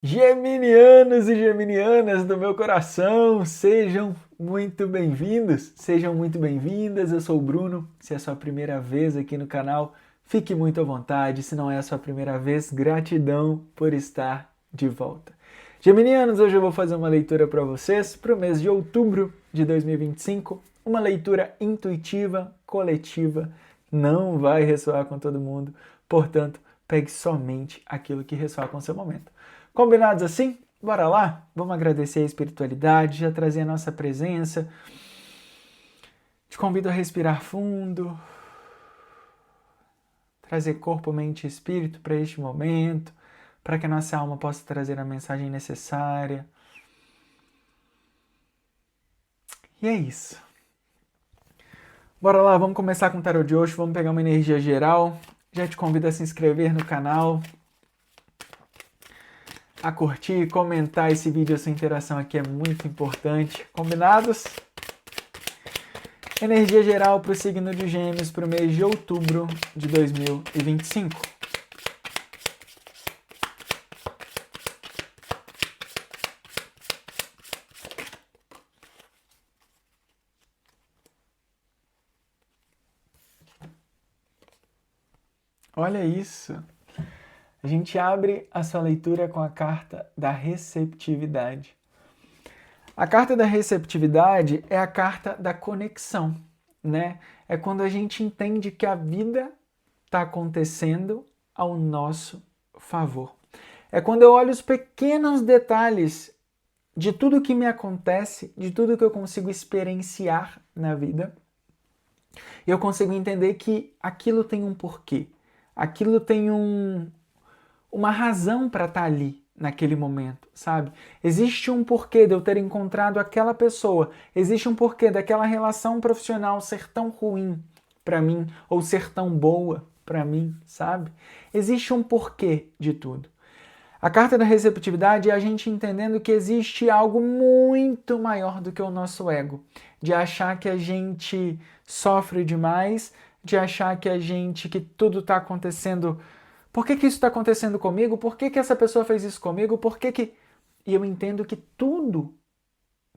Geminianos e geminianas do meu coração, sejam muito bem-vindos, sejam muito bem-vindas. Eu sou o Bruno. Se é a sua primeira vez aqui no canal, fique muito à vontade. Se não é a sua primeira vez, gratidão por estar de volta. Geminianos, hoje eu vou fazer uma leitura para vocês para o mês de outubro de 2025. Uma leitura intuitiva, coletiva, não vai ressoar com todo mundo, portanto, pegue somente aquilo que ressoar com o seu momento. Combinados assim? Bora lá? Vamos agradecer a espiritualidade, já trazer a nossa presença. Te convido a respirar fundo, trazer corpo, mente e espírito para este momento, para que a nossa alma possa trazer a mensagem necessária. E é isso. Bora lá, vamos começar com o tarot de hoje, vamos pegar uma energia geral. Já te convido a se inscrever no canal, a curtir, comentar esse vídeo, essa interação aqui é muito importante. Combinados? Energia geral para o signo de Gêmeos para o mês de outubro de 2025. Olha isso! A gente abre a sua leitura com a carta da receptividade. A carta da receptividade é a carta da conexão, né? É quando a gente entende que a vida está acontecendo ao nosso favor. É quando eu olho os pequenos detalhes de tudo que me acontece, de tudo que eu consigo experienciar na vida, e eu consigo entender que aquilo tem um porquê, aquilo tem uma razão para estar ali naquele momento, sabe? Existe um porquê de eu ter encontrado aquela pessoa, existe um porquê daquela relação profissional ser tão ruim para mim ou ser tão boa para mim, sabe? Existe um porquê de tudo. A carta da receptividade é a gente entendendo que existe algo muito maior do que o nosso ego, de achar que a gente sofre demais, de achar que tudo está acontecendo. Por que isso está acontecendo comigo? Por que essa pessoa fez isso comigo? E eu entendo que tudo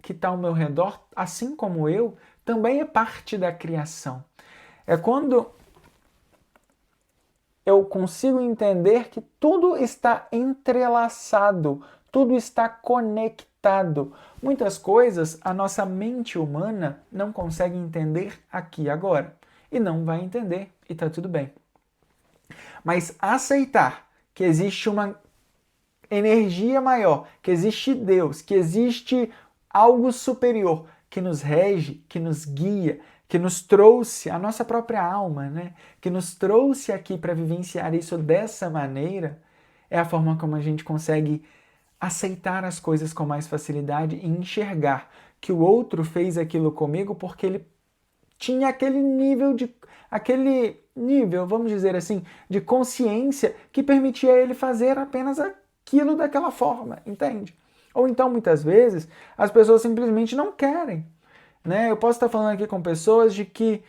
que está ao meu redor, assim como eu, também é parte da criação. É quando eu consigo entender que tudo está entrelaçado, tudo está conectado. Muitas coisas a nossa mente humana não consegue entender aqui e agora. E não vai entender, e está tudo bem. Mas aceitar que existe uma energia maior, que existe Deus, que existe algo superior que nos rege, que nos guia, que nos trouxe a nossa própria alma, né? Que nos trouxe aqui para vivenciar isso dessa maneira, é a forma como a gente consegue aceitar as coisas com mais facilidade e enxergar que o outro fez aquilo comigo porque ele tinha aquele nível, vamos dizer assim, de consciência que permitia ele fazer apenas aquilo daquela forma, entende? Ou então, muitas vezes, as pessoas simplesmente não querem, né? Eu posso estar falando aqui com pessoas de que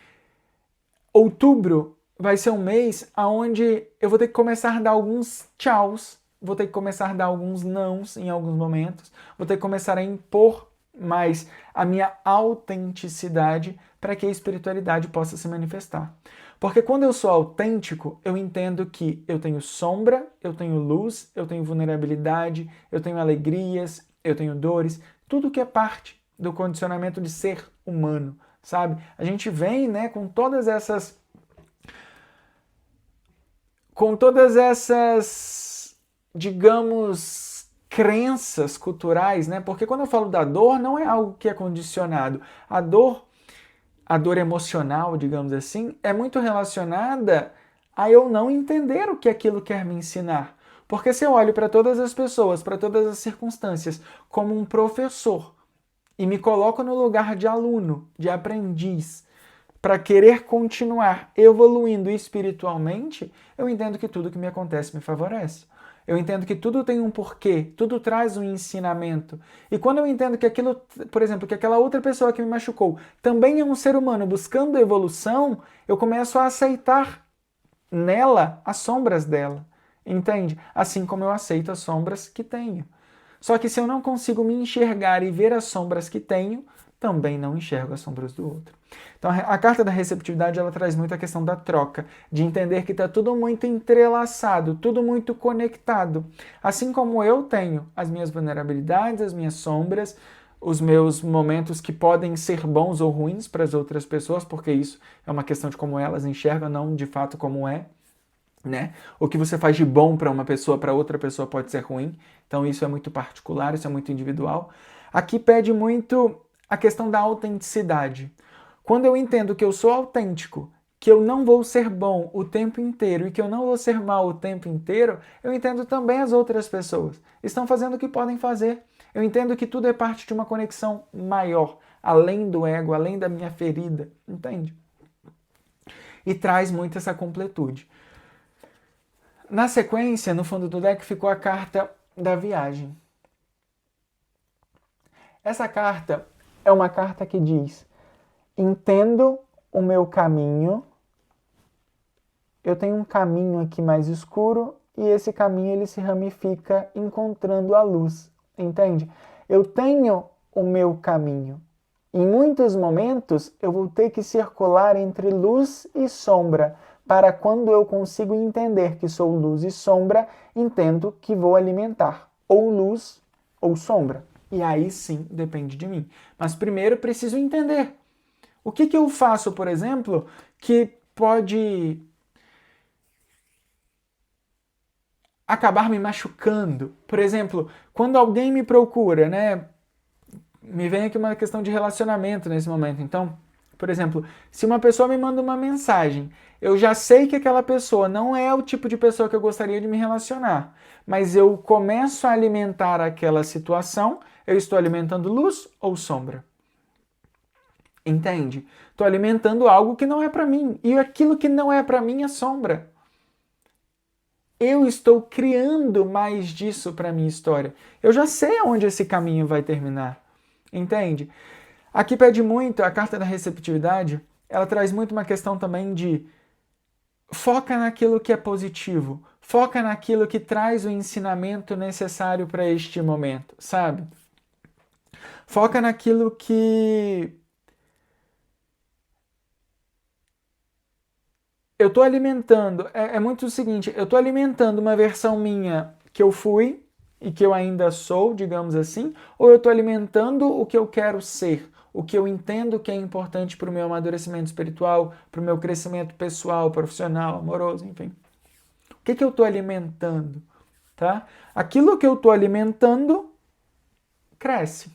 outubro vai ser um mês onde eu vou ter que começar a dar alguns tchauz, vou ter que começar a dar alguns nãos em alguns momentos, vou ter que começar a impor mais a minha autenticidade para que a espiritualidade possa se manifestar. Porque quando eu sou autêntico, eu entendo que eu tenho sombra, eu tenho luz, eu tenho vulnerabilidade, eu tenho alegrias, eu tenho dores, tudo que é parte do condicionamento de ser humano, sabe? A gente vem, né, com todas essas, digamos, crenças culturais, né? Porque quando eu falo da dor, não é algo que é condicionado. A dor emocional, digamos assim, é muito relacionada a eu não entender o que aquilo quer me ensinar. Porque se eu olho para todas as pessoas, para todas as circunstâncias, como um professor e me coloco no lugar de aluno, de aprendiz, para querer continuar evoluindo espiritualmente, eu entendo que tudo que me acontece me favorece. Eu entendo que tudo tem um porquê, tudo traz um ensinamento. E quando eu entendo que aquilo, por exemplo, que aquela outra pessoa que me machucou também é um ser humano buscando evolução, eu começo a aceitar nela as sombras dela. Entende? Assim como eu aceito as sombras que tenho. Só que se eu não consigo me enxergar e ver as sombras que tenho, também não enxergo as sombras do outro. Então a carta da receptividade ela traz muito a questão da troca, de entender que está tudo muito entrelaçado, tudo muito conectado. Assim como eu tenho as minhas vulnerabilidades, as minhas sombras, os meus momentos que podem ser bons ou ruins para as outras pessoas, porque isso é uma questão de como elas enxergam, não de fato como é. Né? O que você faz de bom para uma pessoa, para outra pessoa pode ser ruim. Então isso é muito particular, isso é muito individual. Aqui pede muito a questão da autenticidade. Quando eu entendo que eu sou autêntico, que eu não vou ser bom o tempo inteiro e que eu não vou ser mal o tempo inteiro, eu entendo também as outras pessoas. Estão fazendo o que podem fazer. Eu entendo que tudo é parte de uma conexão maior, além do ego, além da minha ferida, entende? E traz muito essa completude. Na sequência, no fundo do deck, ficou a carta da viagem. Essa carta é uma carta que diz: entendo o meu caminho, eu tenho um caminho aqui mais escuro e esse caminho ele se ramifica encontrando a luz, entende? Eu tenho o meu caminho. Em muitos momentos eu vou ter que circular entre luz e sombra, para quando eu consigo entender que sou luz e sombra, entendo que vou alimentar ou luz ou sombra. E aí sim depende de mim. Mas primeiro preciso entender. O que eu faço, por exemplo, que pode acabar me machucando? Por exemplo, quando alguém me procura, né? Me vem aqui uma questão de relacionamento nesse momento. Então, por exemplo, se uma pessoa me manda uma mensagem, eu já sei que aquela pessoa não é o tipo de pessoa que eu gostaria de me relacionar, mas eu começo a alimentar aquela situação, eu estou alimentando luz ou sombra? Entende? Estou alimentando algo que não é para mim, e aquilo que não é para mim é sombra. Eu estou criando mais disso para minha história. Eu já sei aonde esse caminho vai terminar. Entende? Aqui pede muito, a carta da receptividade, ela traz muito uma questão também de foca naquilo que é positivo, foca naquilo que traz o ensinamento necessário para este momento, sabe? Foca naquilo que eu estou alimentando. É muito o seguinte, eu estou alimentando uma versão minha que eu fui e que eu ainda sou, digamos assim, ou eu estou alimentando o que eu quero ser, o que eu entendo que é importante para o meu amadurecimento espiritual, para o meu crescimento pessoal, profissional, amoroso, enfim. O que eu estou alimentando? Tá? Aquilo que eu estou alimentando cresce.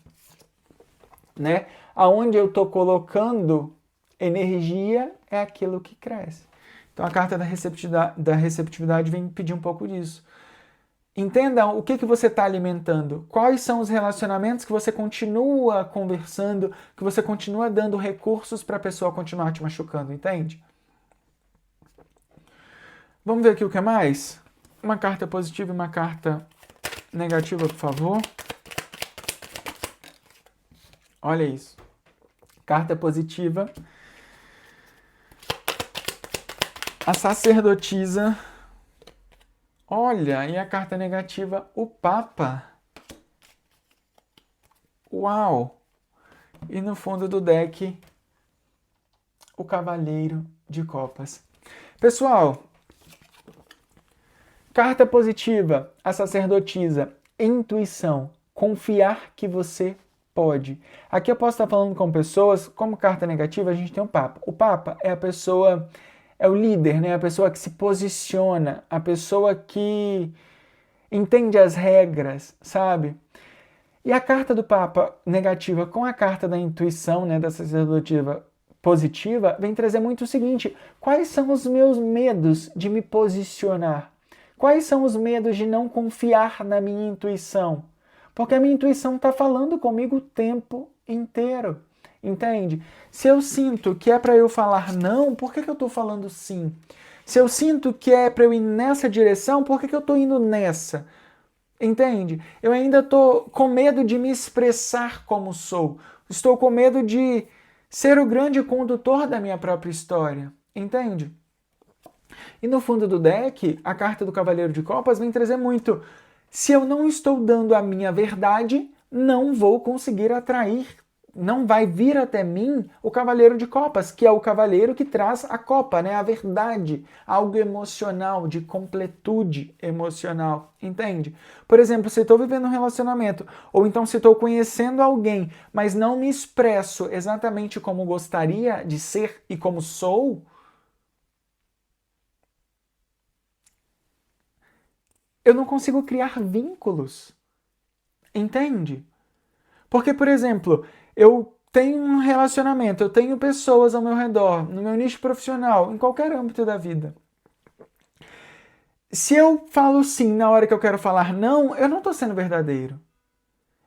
Né? Aonde eu estou colocando energia é aquilo que cresce. Então a carta da receptividade vem pedir um pouco disso. Entenda o que você está alimentando, quais são os relacionamentos que você continua conversando, que você continua dando recursos para a pessoa continuar te machucando, entende? Vamos ver aqui o que mais? Uma carta positiva e uma carta negativa, por favor. Olha isso. Carta positiva. A sacerdotisa. Olha, e a carta negativa, o Papa. Uau! E no fundo do deck, o Cavaleiro de Copas. Pessoal, carta positiva, a sacerdotisa, intuição, confiar que você pode. Aqui eu posso estar falando com pessoas, como carta negativa, a gente tem o Papa. O Papa é a pessoa, é o líder, né? A pessoa que se posiciona, a pessoa que entende as regras, sabe? E a carta do Papa negativa com a carta da intuição, né, da sacerdotisa positiva, vem trazer muito o seguinte: quais são os meus medos de me posicionar? Quais são os medos de não confiar na minha intuição? Porque a minha intuição está falando comigo o tempo inteiro, entende? Se eu sinto que é para eu falar não, por que eu estou falando sim? Se eu sinto que é para eu ir nessa direção, por que eu estou indo nessa? Entende? Eu ainda estou com medo de me expressar como sou. Estou com medo de ser o grande condutor da minha própria história. Entende? E no fundo do deck, a carta do Cavaleiro de Copas vem trazer muito: se eu não estou dando a minha verdade, não vou conseguir atrair, não vai vir até mim o Cavaleiro de Copas, que é o cavaleiro que traz a copa, né? A verdade, algo emocional, de completude emocional, entende? Por exemplo, se estou vivendo um relacionamento, ou então se estou conhecendo alguém, mas não me expresso exatamente como gostaria de ser e como sou, eu não consigo criar vínculos, entende? Porque, por exemplo, eu tenho um relacionamento, eu tenho pessoas ao meu redor, no meu nicho profissional, em qualquer âmbito da vida. Se eu falo sim na hora que eu quero falar não, eu não estou sendo verdadeiro.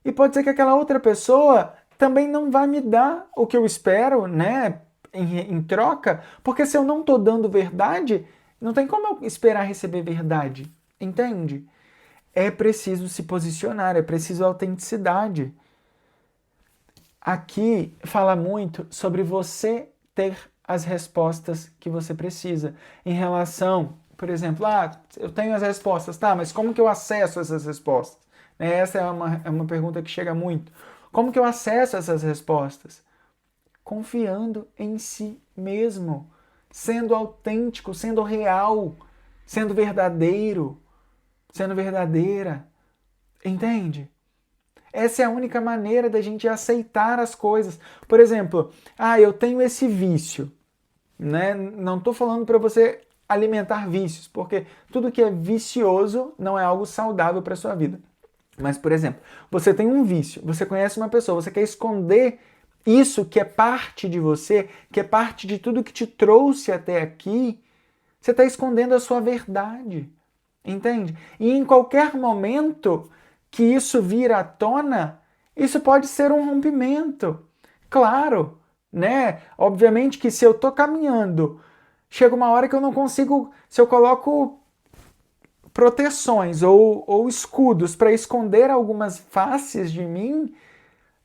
E pode ser que aquela outra pessoa também não vai me dar o que eu espero, né, em troca, porque se eu não estou dando verdade, não tem como eu esperar receber verdade, entende? É preciso se posicionar, é preciso autenticidade. Aqui fala muito sobre você ter as respostas que você precisa em relação, por exemplo, eu tenho as respostas, tá, mas como que eu acesso essas respostas? Essa é uma pergunta que chega muito. Como que eu acesso essas respostas? Confiando em si mesmo, sendo autêntico, sendo real, sendo verdadeiro, sendo verdadeira, entende? Essa é a única maneira da gente aceitar as coisas. Por exemplo, eu tenho esse vício, né? Não estou falando para você alimentar vícios, porque tudo que é vicioso não é algo saudável para sua vida. Mas, por exemplo, você tem um vício, você conhece uma pessoa, você quer esconder isso que é parte de você, que é parte de tudo que te trouxe até aqui, você está escondendo a sua verdade, entende? E em qualquer momento que isso vir à tona, isso pode ser um rompimento. Claro, né? Obviamente que se eu estou caminhando, chega uma hora que eu não consigo, se eu coloco proteções ou escudos para esconder algumas faces de mim,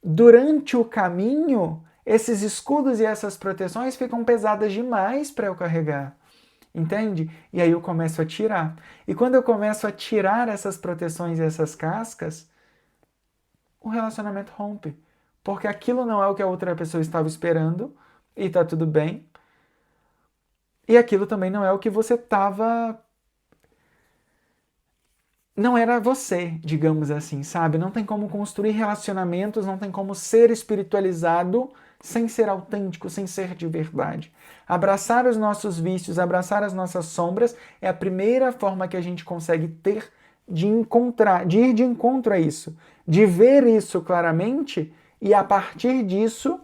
durante o caminho, esses escudos e essas proteções ficam pesadas demais para eu carregar. Entende? E aí eu começo a tirar. E quando eu começo a tirar essas proteções e essas cascas, o relacionamento rompe. Porque aquilo não é o que a outra pessoa estava esperando, e tá tudo bem. E aquilo também não é o que você estava. Não era você, digamos assim, sabe? Não tem como construir relacionamentos, não tem como ser espiritualizado sem ser autêntico, sem ser de verdade. Abraçar os nossos vícios, abraçar as nossas sombras é a primeira forma que a gente consegue ter de encontrar, de ir de encontro a isso, de ver isso claramente e a partir disso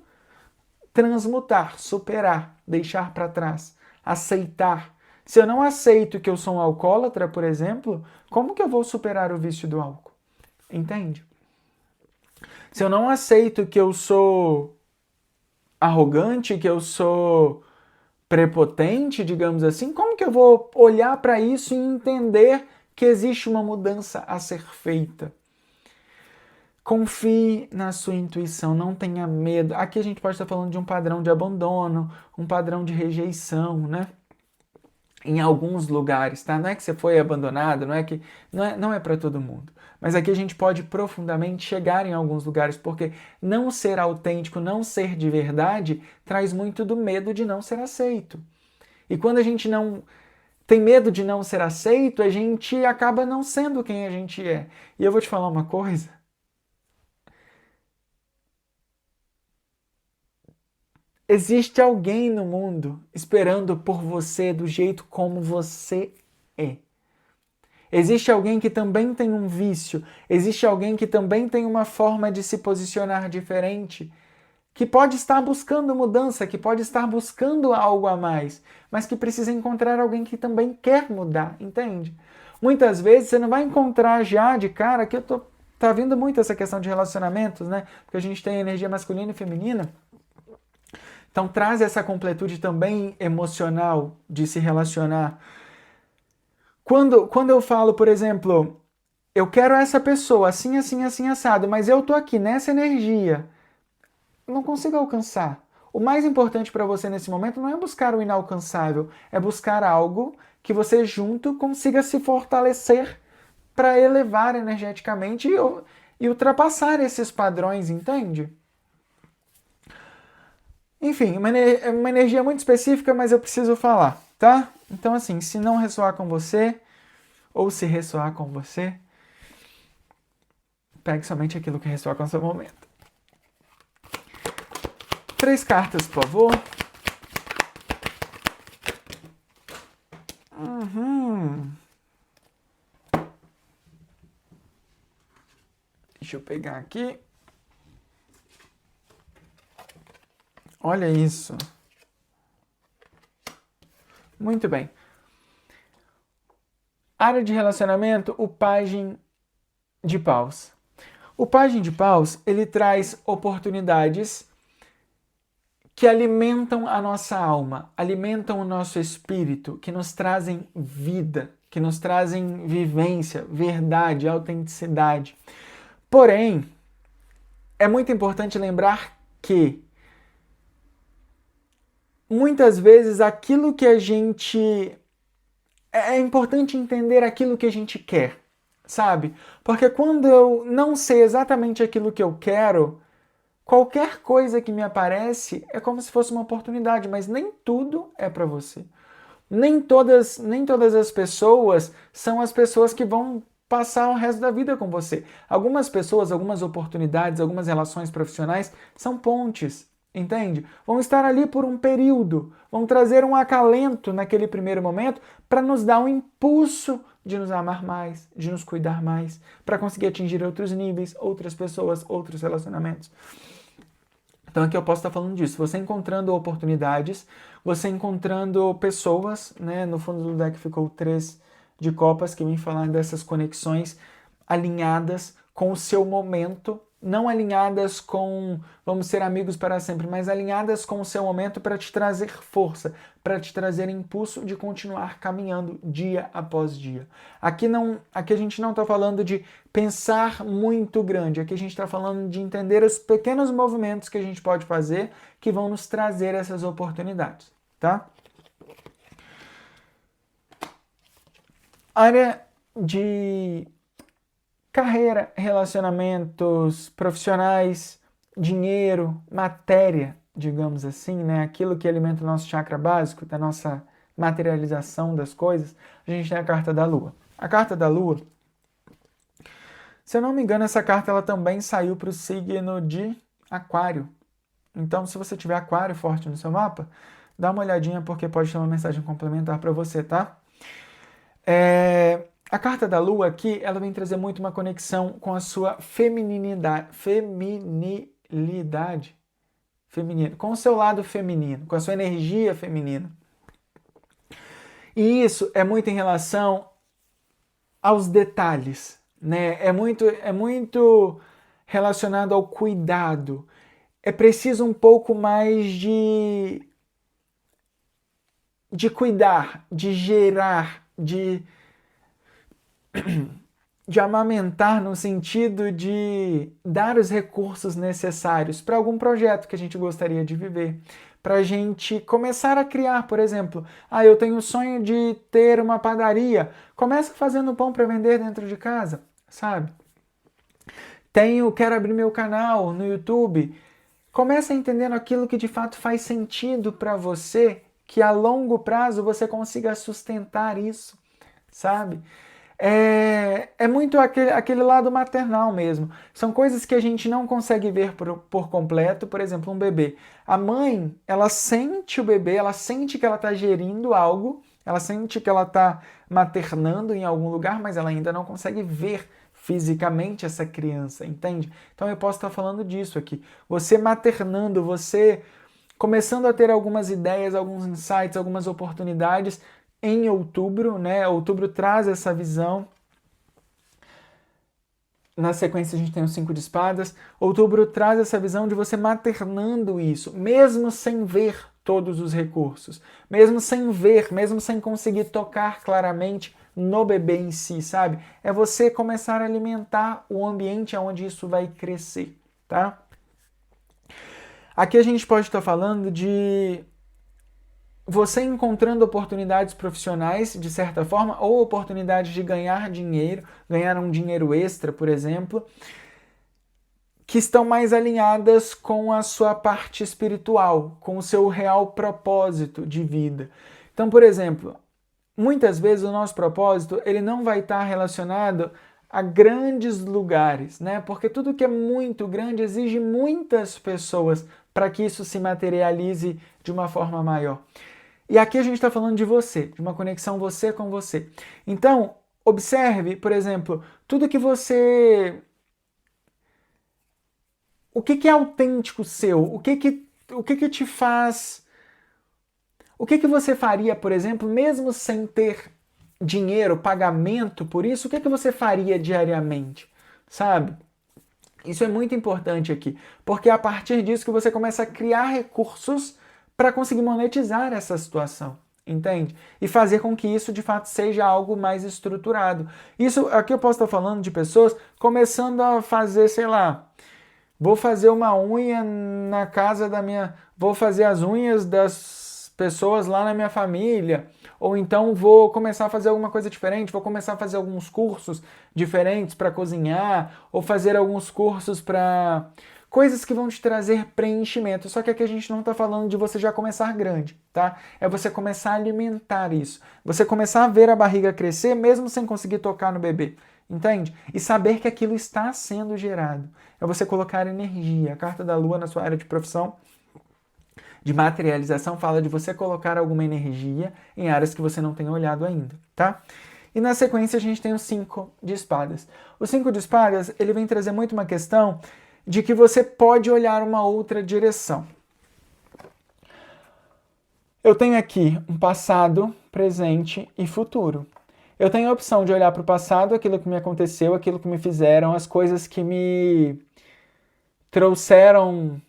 transmutar, superar, deixar para trás, aceitar. Se eu não aceito que eu sou um alcoólatra, por exemplo, como que eu vou superar o vício do álcool? Entende? Se eu não aceito que eu sou arrogante, que eu sou prepotente, digamos assim, como que eu vou olhar para isso e entender que existe uma mudança a ser feita? Confie na sua intuição, não tenha medo. Aqui a gente pode estar falando de um padrão de abandono, um padrão de rejeição, né? Em alguns lugares, tá? Não é que você foi abandonado, não é para todo mundo. Mas aqui a gente pode profundamente chegar em alguns lugares, porque não ser autêntico, não ser de verdade, traz muito do medo de não ser aceito. E quando a gente não tem medo de não ser aceito, a gente acaba não sendo quem a gente é. E eu vou te falar uma coisa. Existe alguém no mundo esperando por você do jeito como você é. Existe alguém que também tem um vício, existe alguém que também tem uma forma de se posicionar diferente, que pode estar buscando mudança, que pode estar buscando algo a mais, mas que precisa encontrar alguém que também quer mudar, entende? Muitas vezes você não vai encontrar já de cara, que tá vindo muito essa questão de relacionamentos, né? Porque a gente tem energia masculina e feminina. Então traz essa completude também emocional de se relacionar. Quando eu falo, por exemplo, eu quero essa pessoa assim, assim, assim, assado, mas eu tô aqui nessa energia, eu não consigo alcançar. O mais importante para você nesse momento não é buscar o inalcançável, é buscar algo que você junto consiga se fortalecer para elevar energeticamente e ultrapassar esses padrões, entende? Enfim, uma energia muito específica, mas eu preciso falar, tá? Então, assim, se não ressoar com você, ou se ressoar com você, pegue somente aquilo que ressoar com o seu momento. 3 cartas, por favor. Deixa eu pegar aqui. Olha isso. Muito bem. Área de relacionamento, o Pajem de Paus. O Pajem de Paus, ele traz oportunidades que alimentam a nossa alma, alimentam o nosso espírito, que nos trazem vida, que nos trazem vivência, verdade, autenticidade. Porém, é muito importante lembrar que muitas vezes aquilo que a gente... É importante entender aquilo que a gente quer, sabe? Porque quando eu não sei exatamente aquilo que eu quero, qualquer coisa que me aparece é como se fosse uma oportunidade, mas nem tudo é para você. Nem todas as pessoas são as pessoas que vão passar o resto da vida com você. Algumas pessoas, algumas oportunidades, algumas relações profissionais são pontes, entende? Vão estar ali por um período, vão trazer um acalento naquele primeiro momento para nos dar um impulso de nos amar mais, de nos cuidar mais, para conseguir atingir outros níveis, outras pessoas, outros relacionamentos. Então aqui eu posso estar falando disso. Você encontrando oportunidades, você encontrando pessoas, né? No fundo do deck ficou 3 de copas que vem falar dessas conexões alinhadas com o seu momento, não alinhadas com vamos ser amigos para sempre, mas alinhadas com o seu momento para te trazer força, para te trazer impulso de continuar caminhando dia após dia. Aqui a gente não está falando de pensar muito grande, aqui a gente está falando de entender os pequenos movimentos que a gente pode fazer que vão nos trazer essas oportunidades, tá? Área de carreira, relacionamentos profissionais, dinheiro, matéria, digamos assim, né? Aquilo que alimenta o nosso chakra básico, da nossa materialização das coisas, a gente tem a carta da Lua. A carta da Lua, se eu não me engano, essa carta ela também saiu para o signo de Aquário. Então, se você tiver Aquário forte no seu mapa, dá uma olhadinha porque pode ter uma mensagem complementar para você, tá? A carta da Lua aqui, ela vem trazer muito uma conexão com a sua feminilidade, com o seu lado feminino, com a sua energia feminina. E isso é muito em relação aos detalhes, né? É muito relacionado ao cuidado. É preciso um pouco mais de cuidar, de gerar, de amamentar no sentido de dar os recursos necessários para algum projeto que a gente gostaria de viver. Para a gente começar a criar, por exemplo, eu tenho o sonho de ter uma padaria. Começa fazendo pão para vender dentro de casa, sabe? Quero abrir meu canal no YouTube. Começa entendendo aquilo que de fato faz sentido para você, que a longo prazo você consiga sustentar isso, sabe? É muito aquele lado maternal mesmo. São coisas que a gente não consegue ver por completo. Por exemplo, um bebê. A mãe, ela sente o bebê, ela sente que ela está gerindo algo, ela sente que ela está maternando em algum lugar, mas ela ainda não consegue ver fisicamente essa criança, entende? Então eu posso estar falando disso aqui. Você maternando, você começando a ter algumas ideias, alguns insights, algumas oportunidades em outubro, né? Outubro traz essa visão. Na sequência a gente tem o 5 de espadas. Outubro traz essa visão de você maternando isso, mesmo sem ver todos os recursos, mesmo sem ver, mesmo sem conseguir tocar claramente no bebê em si, sabe? É você começar a alimentar o ambiente onde isso vai crescer, tá? Aqui a gente pode estar falando de você encontrando oportunidades profissionais, de certa forma, ou oportunidades de ganhar dinheiro, ganhar um dinheiro extra, por exemplo, que estão mais alinhadas com a sua parte espiritual, com o seu real propósito de vida. Então, por exemplo, muitas vezes o nosso propósito ele não vai estar relacionado a grandes lugares, né? Porque tudo que é muito grande exige muitas pessoas para que isso se materialize de uma forma maior. E aqui a gente está falando de você, de uma conexão você com você. Então, observe, por exemplo, tudo que você... O que é autêntico seu? O que te faz... O que você faria, por exemplo, mesmo sem ter dinheiro, pagamento por isso, o que você faria diariamente? Sabe? Isso é muito importante aqui, porque é a partir disso que você começa a criar recursos para conseguir monetizar essa situação, entende? E fazer com que isso de fato seja algo mais estruturado. Isso aqui eu posso estar falando de pessoas começando a fazer, sei lá, vou fazer uma unha na casa da minha, vou fazer as unhas das pessoas lá na minha família, ou então vou começar a fazer alguma coisa diferente, vou começar a fazer alguns cursos diferentes para cozinhar, ou fazer alguns cursos para coisas que vão te trazer preenchimento. Só que aqui a gente não está falando de você já começar grande, tá? É você começar a alimentar isso. Você começar a ver a barriga crescer mesmo sem conseguir tocar no bebê. Entende? E saber que aquilo está sendo gerado. É você colocar energia. A carta da Lua na sua área de profissão de materialização fala de você colocar alguma energia em áreas que você não tem olhado ainda, tá? E na sequência a gente tem o 5 de espadas. O 5 de espadas, ele vem trazer muito uma questão de que você pode olhar uma outra direção. Eu tenho aqui um passado, presente e futuro. Eu tenho a opção de olhar para o passado, aquilo que me aconteceu, aquilo que me fizeram, as coisas que me trouxeram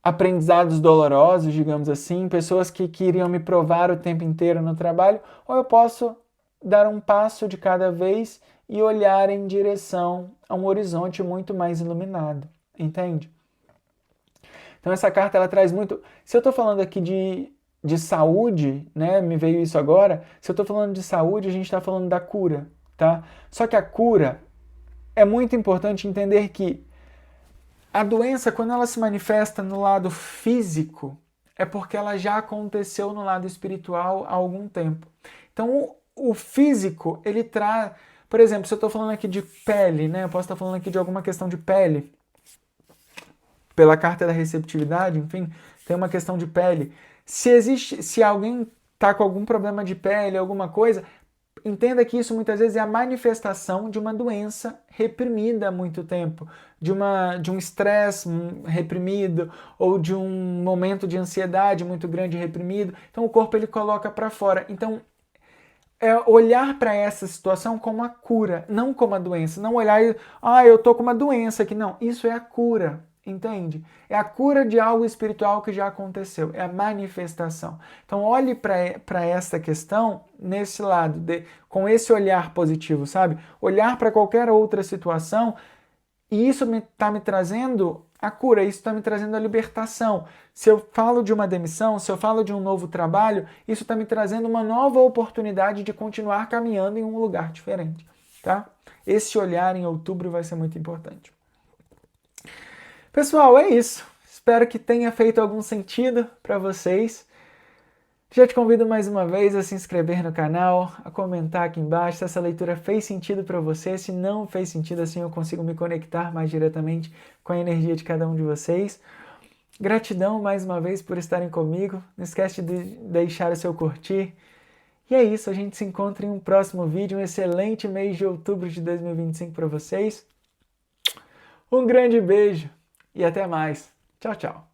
aprendizados dolorosos, digamos assim, pessoas que queriam me provar o tempo inteiro no trabalho, ou eu posso dar um passo de cada vez e olhar em direção a um horizonte muito mais iluminado, entende? Então essa carta ela traz muito... Se eu estou falando aqui de saúde, né, me veio isso agora, se eu estou falando de saúde, a gente está falando da cura, tá? Só que a cura é muito importante entender que a doença, quando ela se manifesta no lado físico, é porque ela já aconteceu no lado espiritual há algum tempo. Então, o físico, ele traz... Por exemplo, se eu estou falando aqui de pele, né? Eu posso estar falando aqui de alguma questão de pele. Pela carta da receptividade, enfim, tem uma questão de pele. Se alguém está com algum problema de pele, alguma coisa, entenda que isso muitas vezes é a manifestação de uma doença reprimida há muito tempo, de um estresse reprimido ou de um momento de ansiedade muito grande reprimido. Então o corpo ele coloca para fora. Então é olhar para essa situação como a cura, não como a doença. Não olhar e, eu tô com uma doença aqui. Não, isso é a cura. Entende? É a cura de algo espiritual que já aconteceu, é a manifestação. Então olhe para essa questão nesse lado, com esse olhar positivo, sabe? Olhar para qualquer outra situação e isso está me trazendo a cura, isso está me trazendo a libertação. Se eu falo de uma demissão, se eu falo de um novo trabalho, isso está me trazendo uma nova oportunidade de continuar caminhando em um lugar diferente, tá? Esse olhar em outubro vai ser muito importante. Pessoal, é isso. Espero que tenha feito algum sentido para vocês. Já te convido mais uma vez a se inscrever no canal, a comentar aqui embaixo se essa leitura fez sentido para você. Se não fez sentido, assim eu consigo me conectar mais diretamente com a energia de cada um de vocês. Gratidão mais uma vez por estarem comigo. Não esquece de deixar o seu curtir. E é isso, a gente se encontra em um próximo vídeo. Um excelente mês de outubro de 2025 para vocês. Um grande beijo. E até mais. Tchau, tchau.